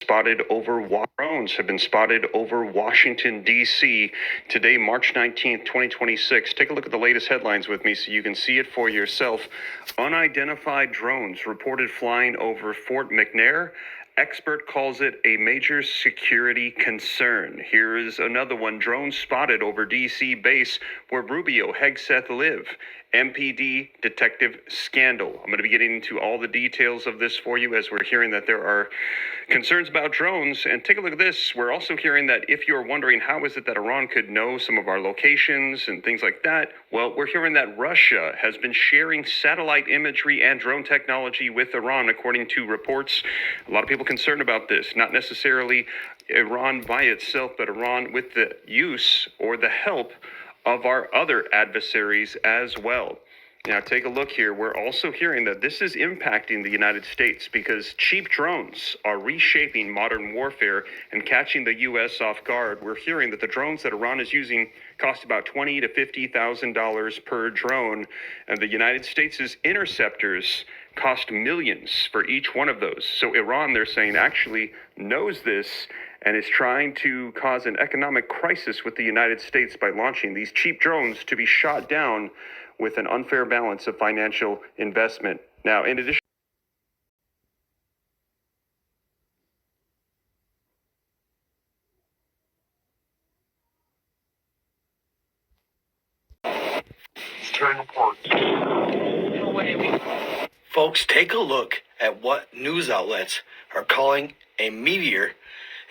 spotted over drones have been spotted over Washington, D.C. today, March 19th, 2026. Take a look at the latest headlines with me so you can see it for yourself. Unidentified drones reported flying over Fort McNair. Expert calls it a major security concern. Here is another one. Drones spotted over D.C. base where Rubio Hegseth live. MPD detective scandal. I'm going to be getting into all the details of this for you as we're hearing that there are concerns about drones. And take a look at this. We're also hearing that if you're wondering how is it that Iran could know some of our locations and things like that, well, we're hearing that Russia has been sharing satellite imagery and drone technology with Iran, according to reports. A lot of people concerned about this, not necessarily Iran by itself, but Iran with the use or the help of our other adversaries as well. Now, take a look here. We're also hearing that this is impacting the United States because cheap drones are reshaping modern warfare and catching the U.S. off guard. We're hearing that the drones that Iran is using cost about $20,000 to $50,000 per drone, and the United States' interceptors cost millions for each one of those. So Iran, they're saying, actually knows this and is trying to cause an economic crisis with the United States by launching these cheap drones to be shot down with an unfair balance of financial investment. Now, in addition, folks, take a look at what news outlets are calling a meteor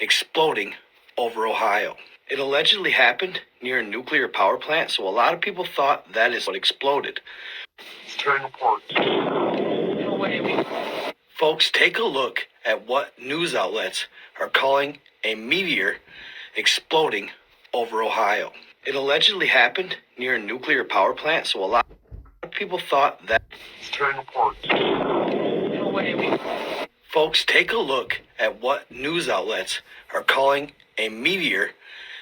exploding over Ohio. It allegedly happened near a nuclear power plant, so a lot of people thought that is what exploded. Folks, take a look at what news outlets are calling a meteor exploding over Ohio. It allegedly happened near a nuclear power plant, so a lot of people thought that. Folks, take a look at what news outlets are calling a meteor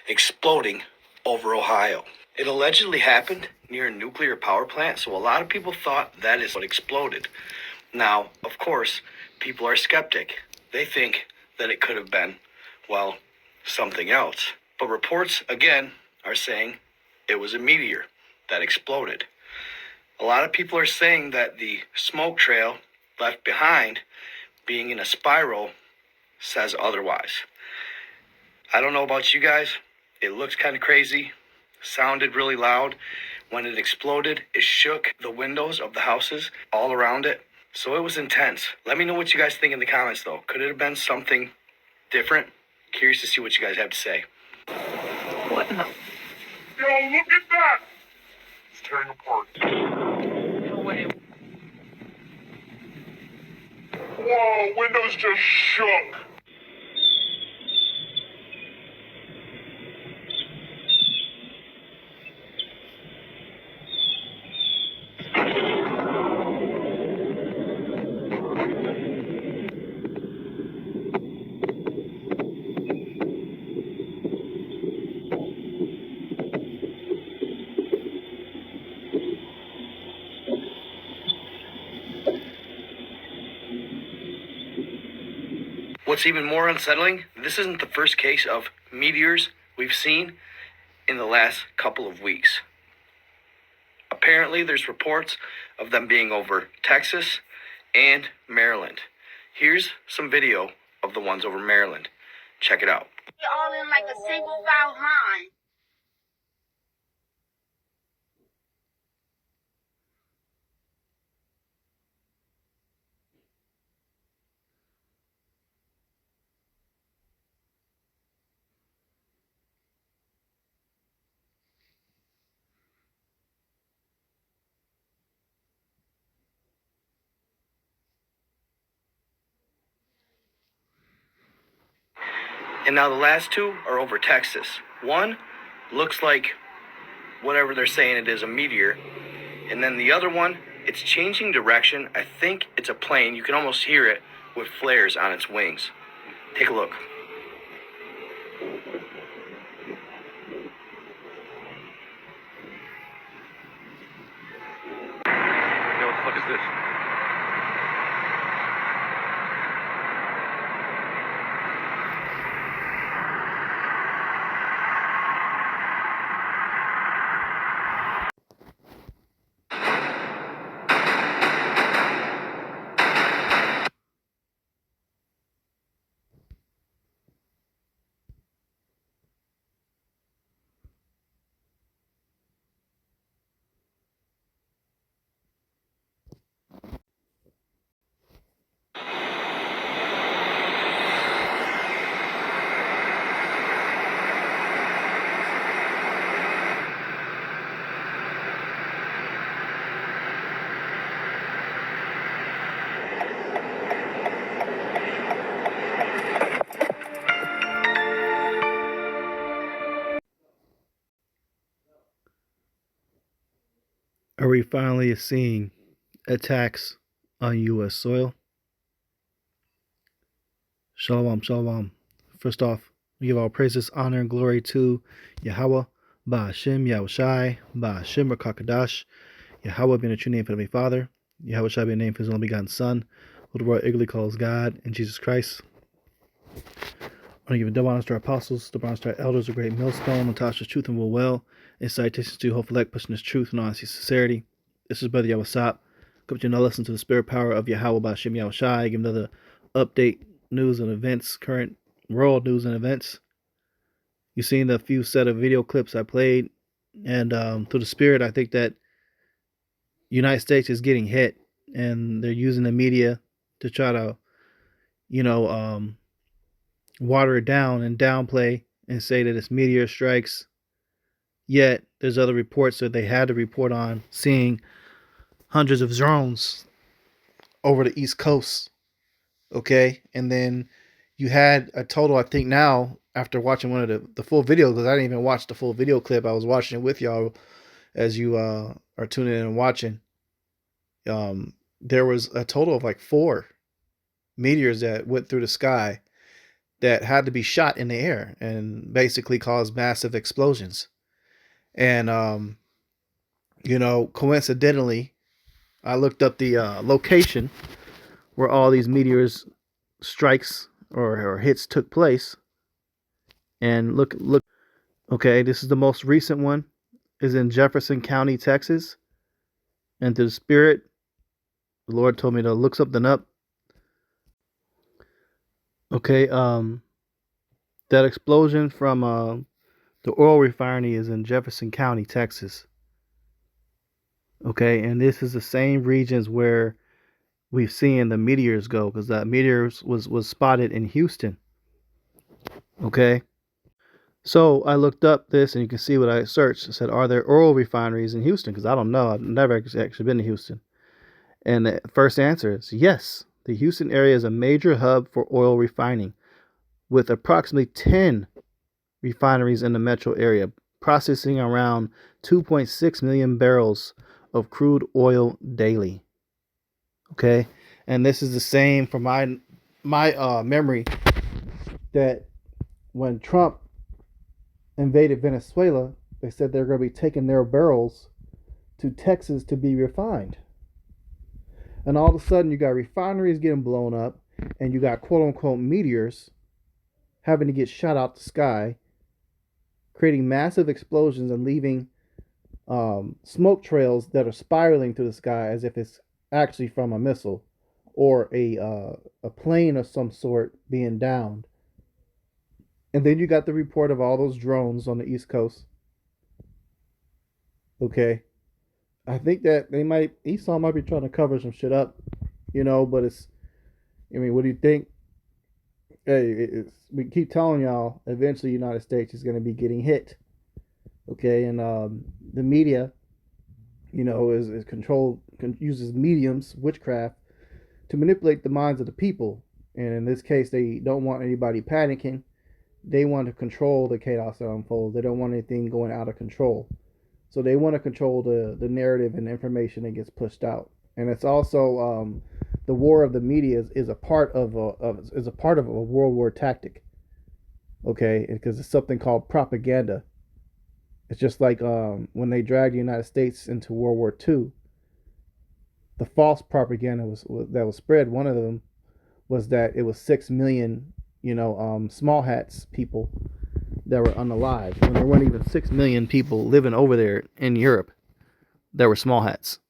exploding over Ohio. It allegedly happened near a nuclear power plant, so a lot of people thought that is what exploded. Now, of course, people are skeptic. They think that it could have been, well, something else. But reports, again, are saying it was a meteor that exploded. A lot of people are saying that the smoke trail left behind, being in a spiral, says otherwise. I don't know about you guys. It looks kind of crazy, sounded really loud. When it exploded, it shook the windows of the houses all around it. So it was intense. Let me know what you guys think in the comments, though. Could it have been something different? Curious to see what you guys have to say. What in the? Yo, look at that! It's tearing apart. No way. Whoa, windows just shook. What's even more unsettling, this isn't the first case of meteors we've seen in the last couple of weeks. Apparently, there's reports of them being over Texas and Maryland. Here's some video of the ones over Maryland. Check it out. All in like a single file line. And now the last two are over Texas. One looks like whatever they're saying it is, a meteor. And then the other one, it's changing direction. I think it's a plane. You can almost hear it with flares on its wings. Take a look. what the fuck is this? Are we finally seeing attacks on U.S. soil? Shalom, shalom. First off, we give all praises, honor, and glory to Yahweh, Ba'ashem, Yahushai, Ba'ashem, Rakakadash, Yahweh being a true name for the Heavenly Father, Yahweh Shai being a name for his only begotten Son, who the world eagerly calls God, and Jesus Christ. I want to give a double honors to our apostles, double honors to our elders, a great millstone, Natasha's truth and will well, and citations to Hope Elect, pushing his truth and honesty, sincerity. This is Brother Yawasap. Come to another lesson to the spirit power of Yahweh Ba'ashem Yahushai. Give another update, news and events, current world news and events. You've seen the few set of video clips I played, and through the spirit, I think that United States is getting hit, and they're using the media to try to, water it down and downplay and say that it's meteor strikes. Yet there's other reports that they had to report on seeing hundreds of drones over the East Coast. Okay, and then you had a total, I think now, after watching one of the full video, because I didn't even watch the full video clip, I was watching it with y'all as you are tuning in and watching. There was a total of like 4 meteors that went through the sky that had to be shot in the air and basically caused massive explosions. And, coincidentally, I looked up the location where all these meteors strikes or hits took place. And look. Okay, this is the most recent one. Is in Jefferson County, Texas. And through the spirit, the Lord told me to look something up. Okay, that explosion from the oil refinery is in Jefferson County, Texas. Okay, and this is the same regions where we've seen the meteors go, because that meteors was spotted in Houston. Okay, so I looked up this, and you can see what I searched. I said, are there oil refineries in Houston? Because I don't know. I've never actually been to Houston. And the first answer is yes. The Houston area is a major hub for oil refining, with approximately 10 refineries in the metro area, processing around 2.6 million barrels of crude oil daily. Okay, and this is the same from my memory that when Trump invaded Venezuela, they said they're going to be taking their barrels to Texas to be refined. And all of a sudden, you got refineries getting blown up, and you got quote-unquote meteors having to get shot out the sky, creating massive explosions and leaving smoke trails that are spiraling through the sky as if it's actually from a missile or a plane of some sort being downed. And then you got the report of all those drones on the East Coast. Okay. I think that Esau might be trying to cover some shit up, but what do you think? Hey, we keep telling y'all, eventually the United States is going to be getting hit. Okay, and the media, is controlled, uses mediums, witchcraft, to manipulate the minds of the people. And in this case, they don't want anybody panicking. They want to control the chaos that unfolds. They don't want anything going out of control. So they want to control the narrative and information that gets pushed out. And it's also the war of the media is a part of a World War tactic. Okay, because it's something called propaganda. It's just like when they dragged the United States into World War II. The false propaganda that was spread. One of them was that it was 6 million, small hats people that were unalive, when there weren't even 6 million people living over there in Europe that were small hats.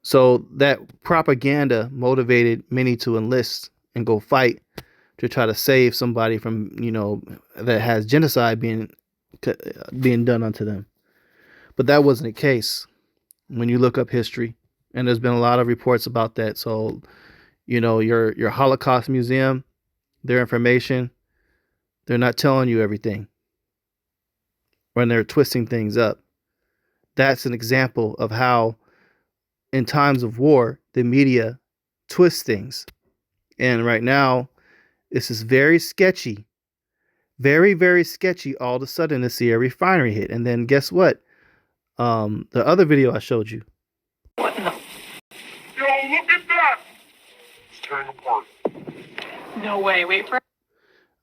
So that propaganda motivated many to enlist and go fight to try to save somebody from, that has genocide being done unto them. But that wasn't the case when you look up history, and there's been a lot of reports about that. So, your Holocaust Museum, their information, they're not telling you everything when they're twisting things up. That's an example of how in times of war, the media twists things. And right now, this is very sketchy. Very, very sketchy all of a sudden to see a refinery hit. And then guess what? the other video I showed you. What in the? Yo, look at that! It's tearing apart. No way. Wait for.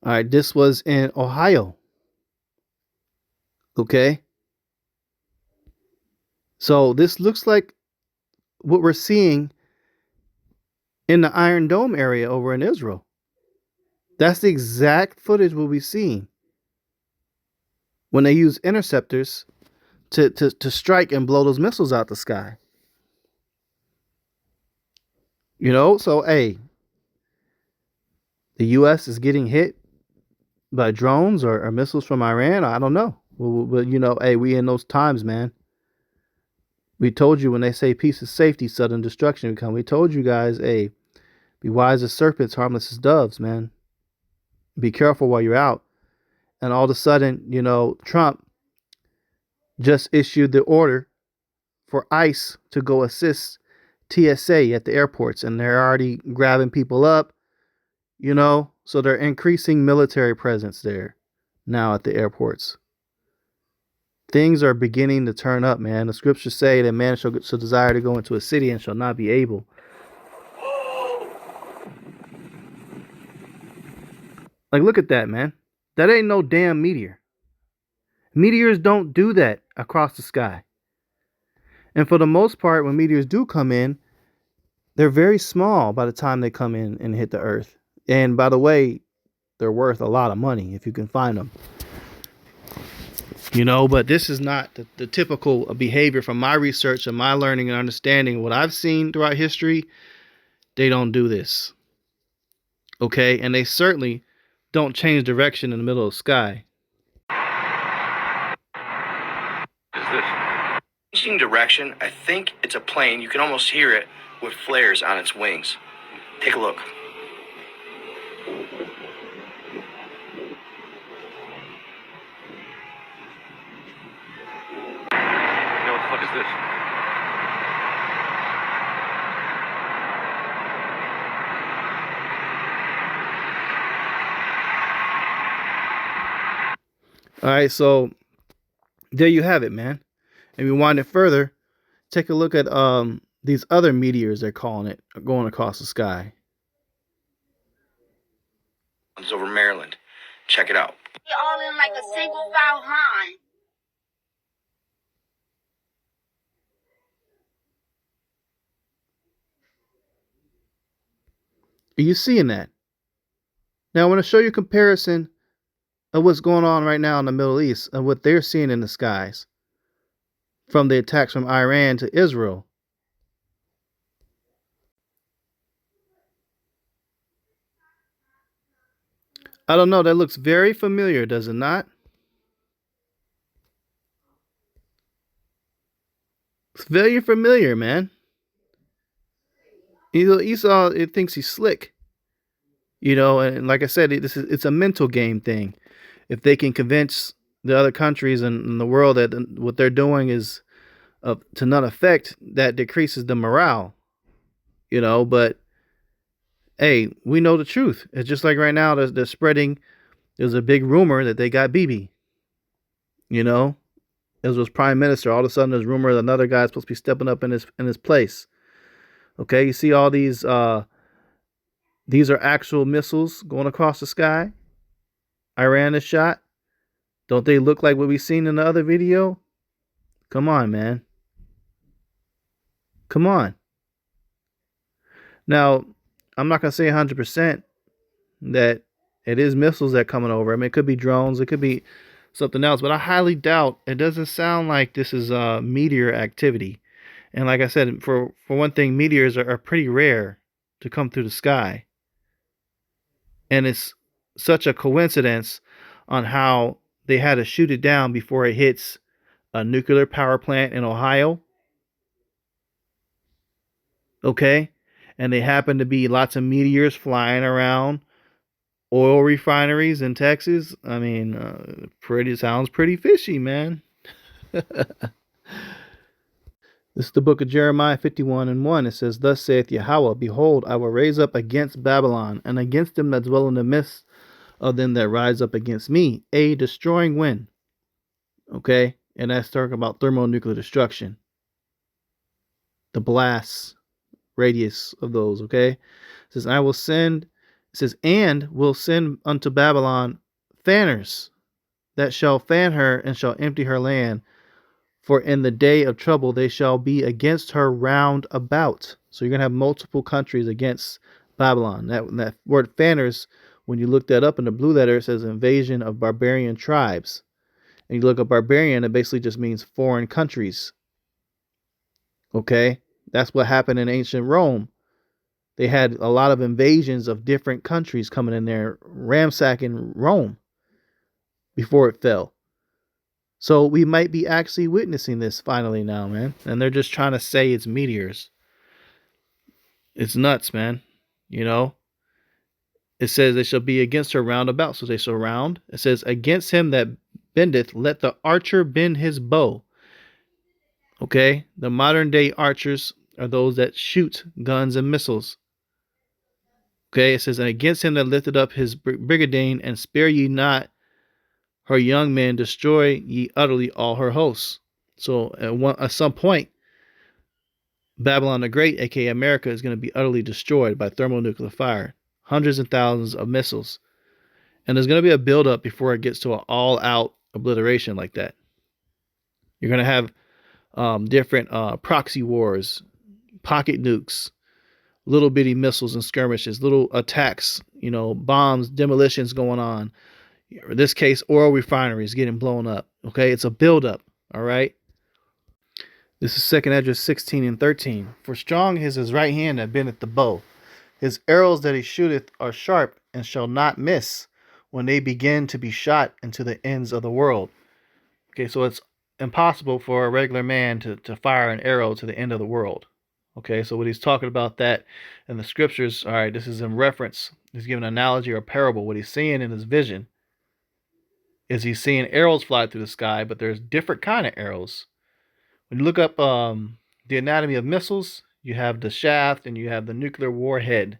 All right, this was in Ohio. Okay. So this looks like what we're seeing in the Iron Dome area over in Israel. That's the exact footage we'll be seeing when they use interceptors to strike and blow those missiles out the sky. You know, so hey, the U.S. is getting hit by drones or missiles from Iran. I don't know. But you know, hey, we in those times, man. We told you when they say peace is safety, sudden destruction will come. We told you guys, hey, be wise as serpents, harmless as doves, man. Be careful while you're out. And all of a sudden, you know, Trump just issued the order for ICE to go assist TSA at the airports. And they're already grabbing people up, you know. So they're increasing military presence there now at the airports. Things are beginning to turn up, man. The scriptures say that man shall desire to go into a city and shall not be able. Like, look at that, man. That ain't no damn meteor. Meteors don't do that across the sky. And for the most part, when meteors do come in, they're very small by the time they come in and hit the earth. And by the way, they're worth a lot of money if you can find them. You know, but this is not the typical behavior from my research and my learning and understanding. What I've seen throughout history, they don't do this. Okay? And they certainly don't change direction in the middle of the sky. Is this? Changing direction. I think it's a plane. You can almost hear it with flares on its wings. Take a look. Yo, what the fuck is this? All right, so there you have it, man. And we wind it further. Take a look at these other meteors, they're calling it, going across the sky. It's over Maryland. Check it out. We all in like a single file line. Are you seeing that? Now I want to show you a comparison of what's going on right now in the Middle East and what they're seeing in the skies from the attacks from Iran to Israel. I don't know, that looks very familiar, does it not? It's very familiar, man. Esau, it thinks he's slick. You know, and like I said, it's a mental game thing. If they can convince the other countries and the world that what they're doing is to none effect, that decreases the morale. You know, but hey, we know the truth. It's just like right now, they're spreading. There's a big rumor that they got Bibi. You know, Israel's prime minister. All of a sudden, there's rumor that another guy's supposed to be stepping up in his place. Okay, you see all these. These are actual missiles going across the sky. Iran is shot. Don't they look like what we've seen in the other video? Come on, man. Come on. Now, I'm not going to say 100% that it is missiles that are coming over. I mean, it could be drones. It could be something else. But I highly doubt. It doesn't sound like this is meteor activity. And like I said, for one thing, meteors are pretty rare to come through the sky. And it's such a coincidence on how they had to shoot it down before it hits a nuclear power plant in Ohio. Okay? And they happen to be lots of meteors flying around oil refineries in Texas. I mean, sounds pretty fishy, man. This is the book of Jeremiah 51:1. It says, "Thus saith Yahweh, Behold, I will raise up against Babylon, and against them that dwell in the midst of them that rise up against me, a destroying wind." Okay? And that's talking about thermonuclear destruction. The blast radius of those, okay? It says, I will send, it says, and will send unto Babylon fanners that shall fan her and shall empty her land. For in the day of trouble they shall be against her round about. So you're going to have multiple countries against Babylon. That word fanners, when you look that up in the blue letter, it says invasion of barbarian tribes. And you look up barbarian, it basically just means foreign countries. Okay? That's what happened in ancient Rome. They had a lot of invasions of different countries coming in there, ransacking Rome before it fell. So we might be actually witnessing this finally now, man. And they're just trying to say it's meteors. It's nuts, man. You know? It says they shall be against her round about. So they surround. It says, against him that bendeth, let the archer bend his bow. Okay? The modern day archers are those that shoot guns and missiles. Okay? It says, and against him that lifted up his brigandine, and spare ye not her young men, destroy ye utterly all her hosts. So at some point, Babylon the Great, aka America, is going to be utterly destroyed by thermonuclear fire. Hundreds and thousands of missiles. And there's going to be a buildup before it gets to an all-out obliteration like that. You're going to have different proxy wars, pocket nukes, little bitty missiles and skirmishes, little attacks, bombs, demolitions going on. In this case, oil refineries getting blown up. Okay, it's a buildup. All right. This is 2nd Esdras 16 and 13. For strong is his right hand that bendeth the bow. His arrows that he shooteth are sharp and shall not miss when they begin to be shot into the ends of the world. Okay, so it's impossible for a regular man to fire an arrow to the end of the world. Okay, so what he's talking about that in the scriptures, all right, this is in reference. He's giving an analogy or a parable. What he's seeing in his vision is he's seeing arrows fly through the sky, but there's different kind of arrows. When you look up the anatomy of missiles, you have the shaft and you have the nuclear warhead,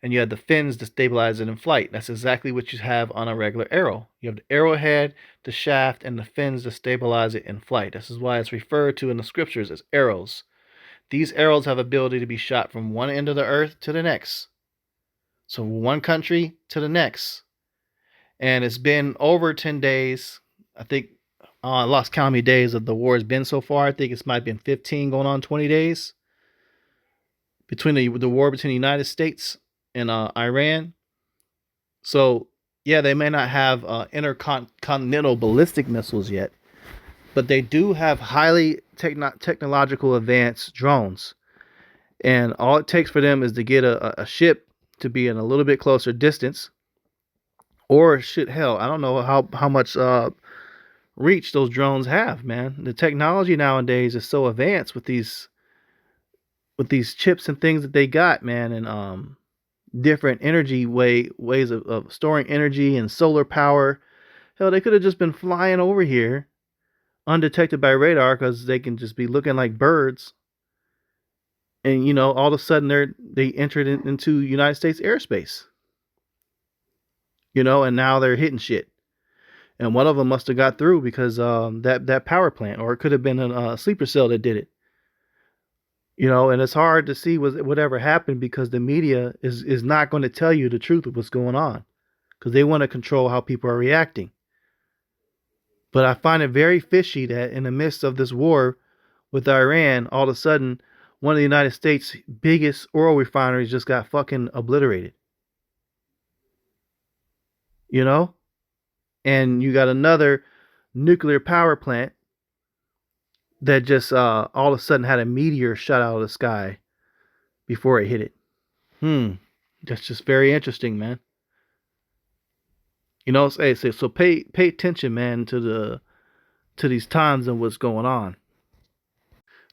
and you have the fins to stabilize it in flight. That's exactly what you have on a regular arrow. You have the arrowhead, the shaft, and the fins to stabilize it in flight. This is why it's referred to in the scriptures as arrows. These arrows have ability to be shot from one end of the earth to the next. So one country to the next. And it's been over 10 days. I think I lost count how many days of the war has been so far. I think it's might have been 15 going on 20 days. Between the war between the United States and Iran. So, yeah, they may not have intercontinental ballistic missiles yet, but they do have highly technological advanced drones. And all it takes for them is to get a ship to be in a little bit closer distance. Or shit, hell, I don't know how much reach those drones have, man. The technology nowadays is so advanced with these chips and things that they got, man, and different energy ways of storing energy and solar power. Hell, they could have just been flying over here undetected by radar because they can just be looking like birds. And, all of a sudden they entered into United States airspace. And now they're hitting shit. And one of them must have got through because that power plant, or it could have been a sleeper cell that did it. And it's hard to see whatever happened because the media is not going to tell you the truth of what's going on because they want to control how people are reacting. But I find it very fishy that in the midst of this war with Iran, all of a sudden, one of the United States' biggest oil refineries just got fucking obliterated. And you got another nuclear power plant that just all of a sudden had a meteor shot out of the sky before it hit it. That's just very interesting, man. So pay attention, man, to these times and what's going on.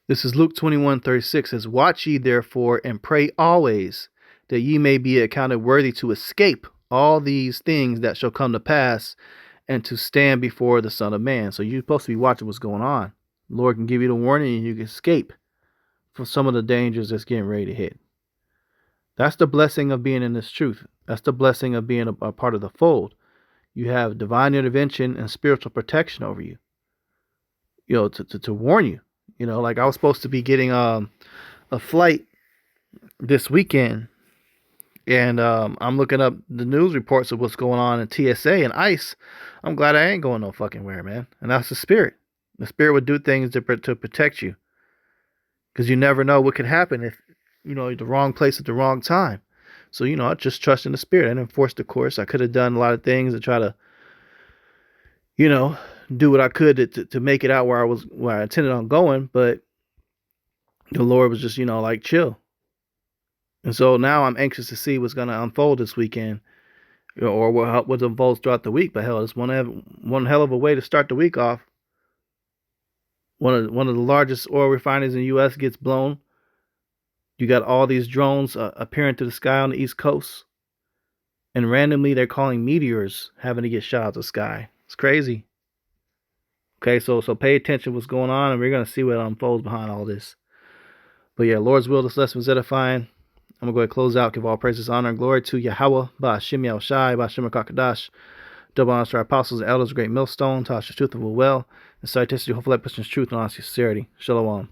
This is Luke 21:36 says, watch ye therefore and pray always, that ye may be accounted worthy to escape all these things that shall come to pass, and to stand before the Son of Man. So you're supposed to be watching what's going on. The Lord can give you the warning and you can escape from some of the dangers that's getting ready to hit. That's the blessing of being in this truth. That's the blessing of being a part of the fold. You have divine intervention and spiritual protection over you. to warn you. Like I was supposed to be getting a flight this weekend, and I'm looking up the news reports of what's going on in TSA and ICE. I'm glad I ain't going no fucking where, man. And that's the Spirit. The Spirit would do things to protect you, because you never know what could happen if you're the wrong place at the wrong time. So I just trust in the Spirit. I didn't force the course. I could have done a lot of things to try to do what I could to make it out where I intended on going, but the Lord was just like chill. And so now I'm anxious to see what's going to unfold this weekend, or what unfolds throughout the week. But hell, it's one hell of a way to start the week off. One of the largest oil refineries in the U.S. gets blown. You got all these drones appearing to the sky on the East Coast, and randomly they're calling meteors having to get shot out of the sky. It's crazy. Okay, so pay attention to what's going on, and we're going to see what unfolds behind all this. But yeah, Lord's will, this lesson was edifying. I'm going to go ahead and close out. Give all praises, honor, and glory to Yahweh, Ba'Shem Yahushai, Ba'Shem HaKadosh. Double honors to our apostles and elders, great millstone, Tasha's truth of a well, and citation, hopefully that person's truth and honesty, sincerity. Shalom.